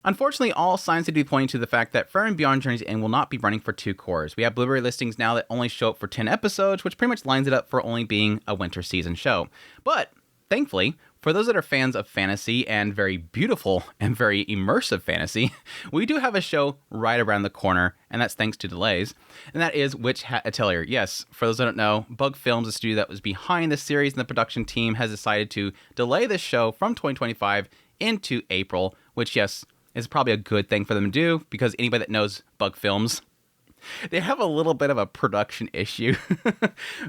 Unfortunately, all signs seem to be pointing to the fact that Frieren Beyond Journey's End will not be running for 2 cores. We have Blu-ray listings now that only show up for 10 episodes, which pretty much lines it up for only being a winter season show. But, thankfully, for those that are fans of fantasy and very beautiful and very immersive fantasy, we do have a show right around the corner, and that's thanks to delays, and that is Witch Hat Atelier. Yes, for those that don't know, Bug Films, the studio that was behind the series and the production team, has decided to delay this show from 2025 into April, which, yes, is probably a good thing for them to do, because anybody that knows Bug Films, they have a little bit of a production issue.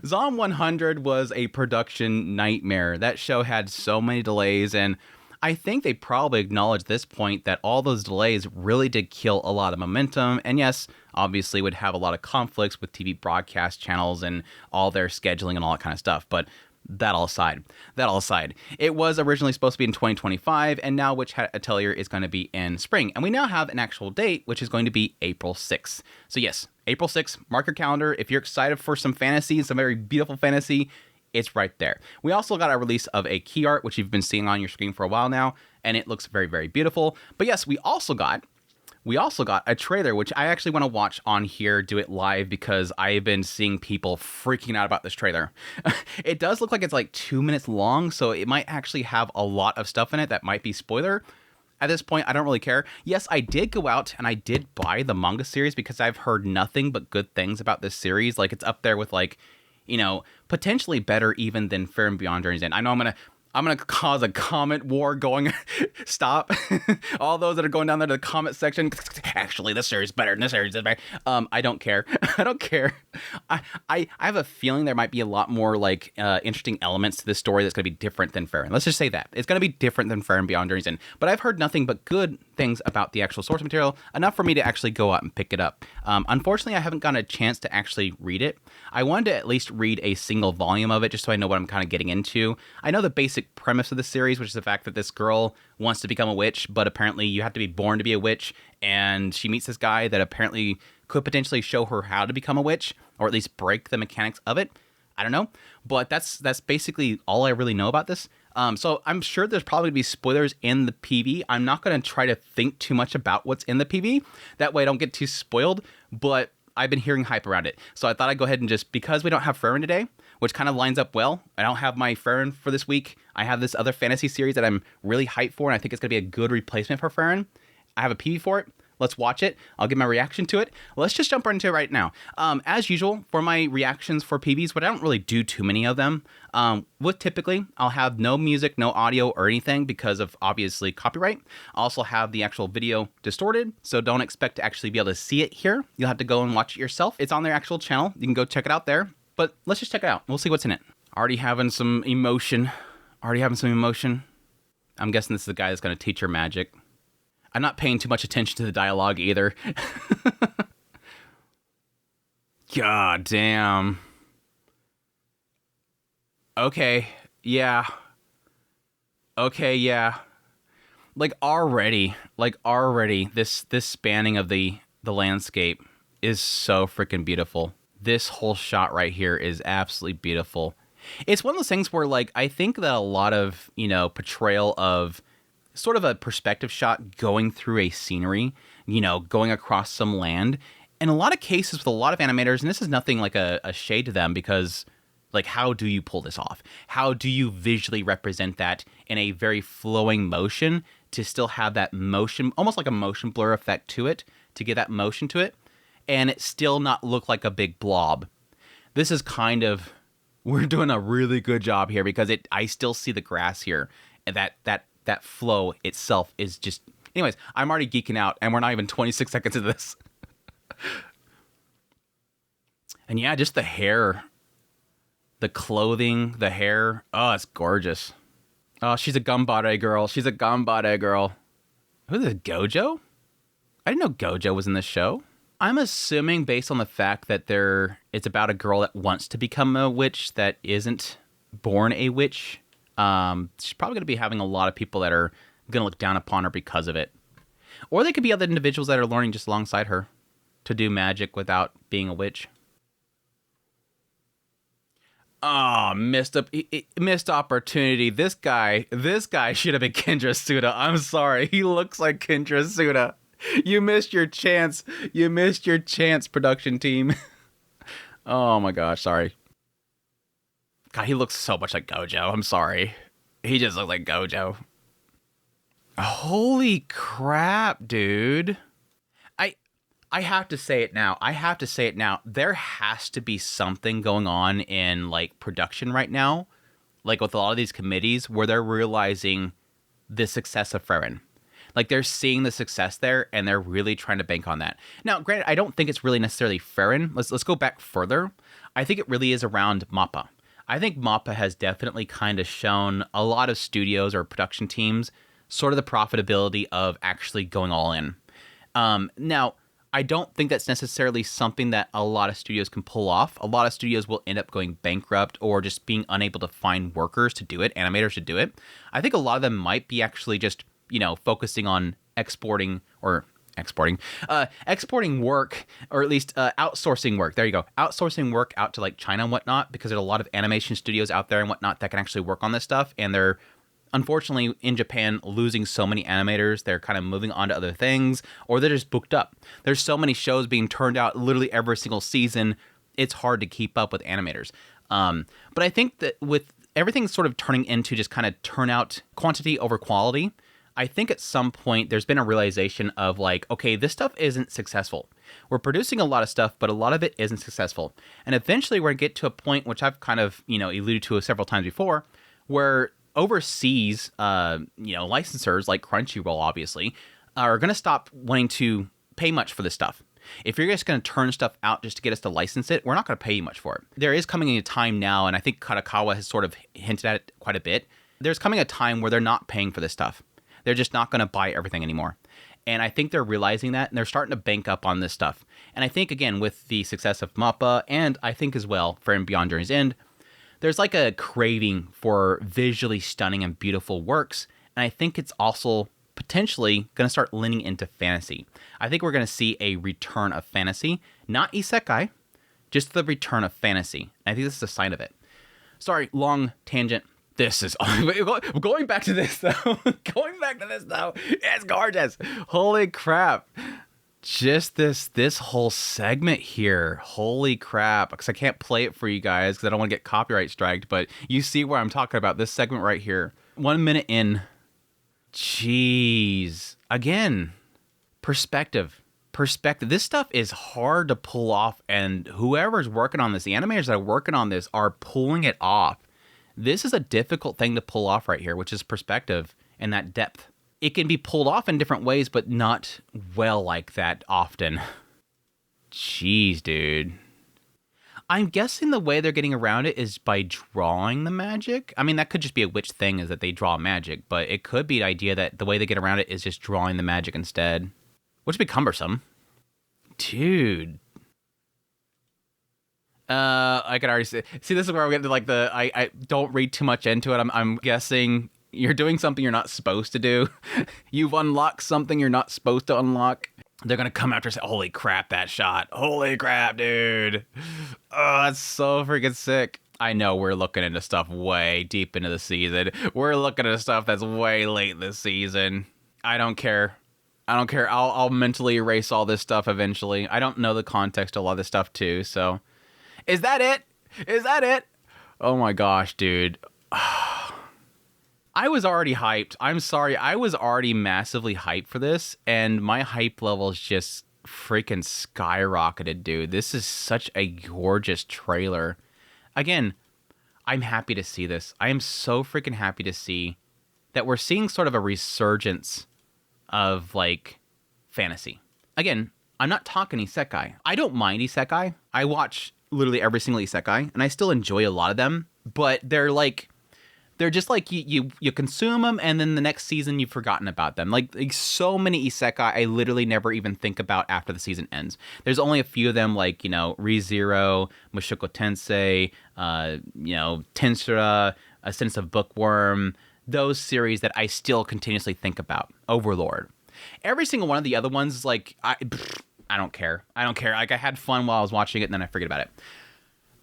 Zom 100 was a production nightmare. That show had so many delays, and I think they probably acknowledge at this point that all those delays really did kill a lot of momentum, and yes, obviously would have a lot of conflicts with TV broadcast channels and all their scheduling and all that kind of stuff, but that all aside, it was originally supposed to be in 2025, and now Witch Hat Atelier is going to be in spring. And we now have an actual date, which is going to be April 6th. So yes, April 6th, mark your calendar. If you're excited for some fantasy, some very beautiful fantasy, it's right there. We also got a release of a key art, which you've been seeing on your screen for a while now, and it looks very, very beautiful. But yes, we also got a trailer, which I actually want to watch on here, do it live, because I've been seeing people freaking out about this trailer. It does look like it's like 2 minutes long, so it might actually have a lot of stuff in it that might be spoiler. At this point, I don't really care. Yes, I did go out and I did buy the manga series because I've heard nothing but good things about this series. Like, it's up there with, like, you know, potentially better even than Frieren Beyond Journey's End. I know I'm gonna cause a comment war going. Stop. All those that are going down there to the comment section. Actually, this series is better than this series is better. I don't care. I don't care. I have a feeling there might be a lot more like interesting elements to this story that's gonna be different than Frieren. Let's just say that it's gonna be different than Frieren Beyond Journey's End. But I've heard nothing but good things about the actual source material, enough for me to actually go out and pick it up. Unfortunately, I haven't gotten a chance to actually read it. I wanted to at least read a single volume of it just so I know what I'm kind of getting into. I know the basic premise of the series, which is the fact that this girl wants to become a witch, but apparently you have to be born to be a witch, and she meets this guy that apparently could potentially show her how to become a witch, or at least break the mechanics of it. I don't know, but that's basically all I really know about this. So I'm sure there's probably going to be spoilers in the PV. I'm not going to try to think too much about what's in the PV. That way I don't get too spoiled, but I've been hearing hype around it. So I thought I'd go ahead and just, because we don't have Frieren today, which kind of lines up well. I don't have my Frieren for this week. I have this other fantasy series that I'm really hyped for, and I think it's going to be a good replacement for Frieren. I have a PV for it. Let's watch it. I'll give my reaction to it. Let's just jump right into it right now. As usual, for my reactions for PVs, but I don't really do too many of them. With typically, I'll have no music, no audio or anything because of obviously copyright. I'll also have the actual video distorted, so don't expect to actually be able to see it here. You'll have to go and watch it yourself. It's on their actual channel. You can go check it out there. But let's just check it out. We'll see what's in it. Already having some emotion. I'm guessing this is the guy that's going to teach her magic. I'm not paying too much attention to the dialogue either. God damn. Okay, yeah. Like already, this spanning of the landscape is so freaking beautiful. This whole shot right here is absolutely beautiful. It's one of those things where, like, I think that a lot of, portrayal of sort of a perspective shot going through a scenery, going across some land. In a lot of cases with a lot of animators, and this is nothing like a shade to them, because, like, how do you pull this off? How do you visually represent that in a very flowing motion to still have that motion, almost like a motion blur effect to it, to get that motion to it, and it still not look like a big blob? This is we're doing a really good job here, because I still see the grass here, and that flow itself is just... Anyways, I'm already geeking out, and we're not even 26 seconds into this. And yeah, just the hair, the clothing, the hair. Oh, it's gorgeous. Oh, she's a Gambare girl. Who's this, Gojo? I didn't know Gojo was in this show. I'm assuming, based on the fact that it's about a girl that wants to become a witch that isn't born a witch. She's probably going to be having a lot of people that are going to look down upon her because of it. Or they could be other individuals that are learning just alongside her to do magic without being a witch. Oh, missed opportunity. This guy should have been Kendra Suda. I'm sorry. He looks like Kendra Suda. You missed your chance. You missed your chance, production team. Oh my gosh, sorry. God, he looks so much like Gojo. I'm sorry. He just looks like Gojo. Holy crap, dude. I have to say it now. There has to be something going on in like production right now, like with a lot of these committees where they're realizing the success of Frieren. Like they're seeing the success there and they're really trying to bank on that. Now, granted, I don't think it's really necessarily Frieren. Let's go back further. I think it really is around MAPPA. I think MAPPA has definitely kind of shown a lot of studios or production teams sort of the profitability of actually going all in. Now, I don't think that's necessarily something that a lot of studios can pull off. A lot of studios will end up going bankrupt or just being unable to find workers to do it, animators to do it. I think a lot of them might be actually just, focusing on exporting work, or at least outsourcing work. There you go. Outsourcing work out to like China and whatnot, because there's a lot of animation studios out there and whatnot that can actually work on this stuff. And they're, unfortunately, in Japan, losing so many animators. They're kind of moving on to other things, or they're just booked up. There's so many shows being turned out literally every single season. It's hard to keep up with animators. But I think that with everything sort of turning into just kind of turn out quantity over quality, I think at some point there's been a realization of like, okay, this stuff isn't successful. We're producing a lot of stuff, but a lot of it isn't successful. And eventually we're going to get to a point, which I've kind of, alluded to several times before, where overseas, licensors like Crunchyroll, obviously, are going to stop wanting to pay much for this stuff. If you're just going to turn stuff out just to get us to license it, we're not going to pay you much for it. There is coming a time now, and I think Kadokawa has sort of hinted at it quite a bit. There's coming a time where they're not paying for this stuff. They're just not going to buy everything anymore. And I think they're realizing that, and they're starting to bank up on this stuff. And I think, again, with the success of MAPPA, and I think as well for Beyond Journey's End, there's like a craving for visually stunning and beautiful works. And I think it's also potentially going to start leaning into fantasy. I think we're going to see a return of fantasy, not isekai, just the return of fantasy. And I think this is a sign of it. Sorry, long tangent. This is going back to this though. It's gorgeous. Holy crap. Just this whole segment here. Holy crap. Because I can't play it for you guys because I don't want to get copyright striked. But you see where I'm talking about. This segment right here. 1 minute in. Jeez. Again, perspective. This stuff is hard to pull off. And whoever's working on this, the animators that are working on this are pulling it off. This is a difficult thing to pull off right here, which is perspective and that depth. It can be pulled off in different ways, but not well like that often. Jeez, dude. I'm guessing the way they're getting around it is by drawing the magic. I mean, that could just be a witch thing, is that they draw magic, but it could be the idea that the way they get around it is just drawing the magic instead, which would be cumbersome. Dude. I could already see, this is where we get to like I don't read too much into it. I'm guessing you're doing something you're not supposed to do. You've unlocked something you're not supposed to unlock. They're going to come after and say, holy crap, that shot. Holy crap, dude. Oh, that's so freaking sick. I know we're looking into stuff way deep into the season. We're looking at stuff that's way late this season. I don't care. I'll mentally erase all this stuff eventually. I don't know the context of a lot of this stuff too, so... Is that it? Oh my gosh, dude. I was already hyped. I'm sorry. I was already massively hyped for this, and my hype levels just freaking skyrocketed, dude. This is such a gorgeous trailer. Again, I'm happy to see this. I am so freaking happy to see that we're seeing sort of a resurgence of, like, fantasy. Again, I'm not talking isekai. I don't mind isekai. I watch literally every single isekai, and I still enjoy a lot of them, but they're just like you consume them, and then the next season you've forgotten about them. Like so many isekai I literally never even think about after the season ends. There's only a few of them, like, ReZero, Mushoku Tensei, Tensura, A Sense of Bookworm, those series that I still continuously think about. Overlord. Every single one of the other ones is like, I don't care. Like, I had fun while I was watching it, and then I forget about it.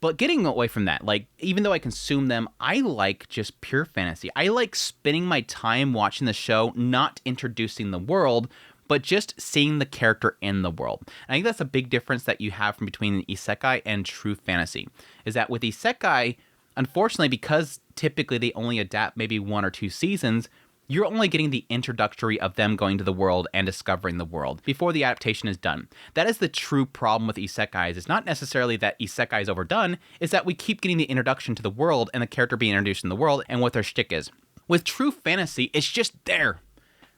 But getting away from that, like, even though I consume them, I like just pure fantasy. I like spending my time watching the show, not introducing the world, but just seeing the character in the world. And I think that's a big difference that you have from between isekai and true fantasy, is that with isekai, unfortunately, because typically they only adapt maybe 1 or 2 seasons, you're only getting the introductory of them going to the world and discovering the world before the adaptation is done. That is the true problem with isekais. It's not necessarily that isekai is overdone, it's that we keep getting the introduction to the world and the character being introduced in the world and what their shtick is. With true fantasy, it's just there.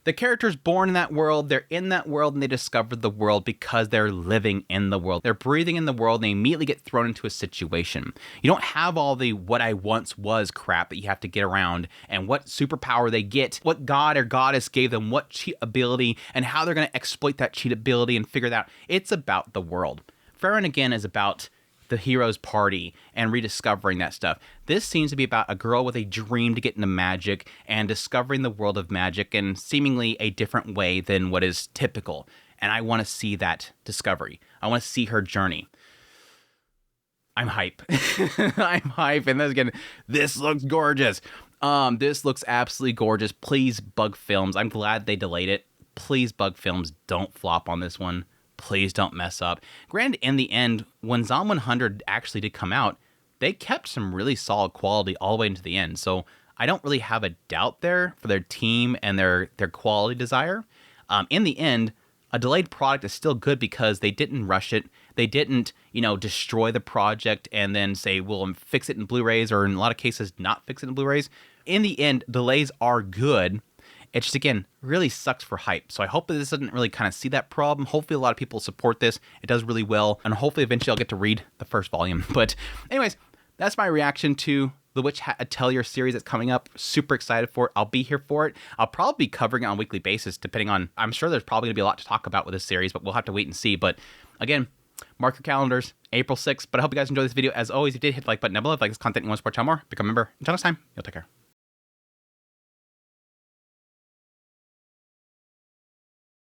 The character's born in that world, they're in that world, and they discover the world because they're living in the world. They're breathing in the world, and they immediately get thrown into a situation. You don't have all the what I once was crap that you have to get around, and what superpower they get, what god or goddess gave them what cheat ability, and how they're going to exploit that cheat ability and figure that out. It's about the world. Frieren, again, is about the hero's party and rediscovering that stuff. This seems to be about a girl with a dream to get into magic and discovering the world of magic in seemingly a different way than what is typical. And I want to see that discovery. I want to see her journey. I'm hype. I'm hype. And then again, this looks gorgeous. This looks absolutely gorgeous. Please, Bug Films. I'm glad they delayed it. Please, Bug Films, don't flop on this one. Please don't mess up. Granted, in the end, when Zom 100 actually did come out, they kept some really solid quality all the way into the end. So I don't really have a doubt there for their team and their quality desire. In the end, a delayed product is still good because they didn't rush it. They didn't, destroy the project and then say, we'll fix it in Blu-rays, or in a lot of cases, not fix it in Blu-rays. In the end, delays are good. It just, again, really sucks for hype. So I hope that this doesn't really kind of see that problem. Hopefully a lot of people support this. It does really well. And hopefully eventually I'll get to read the first volume. But anyways, that's my reaction to the Witch Hat Atelier series that's coming up. Super excited for it. I'll be here for it. I'll probably be covering it on a weekly basis, depending on, I'm sure there's probably going to be a lot to talk about with this series, but we'll have to wait and see. But again, mark your calendars, April 6th. But I hope you guys enjoyed this video. As always, if you did, hit the like button down below. If you like this content and you want to support channel more, become a member. Until next time, you'll take care.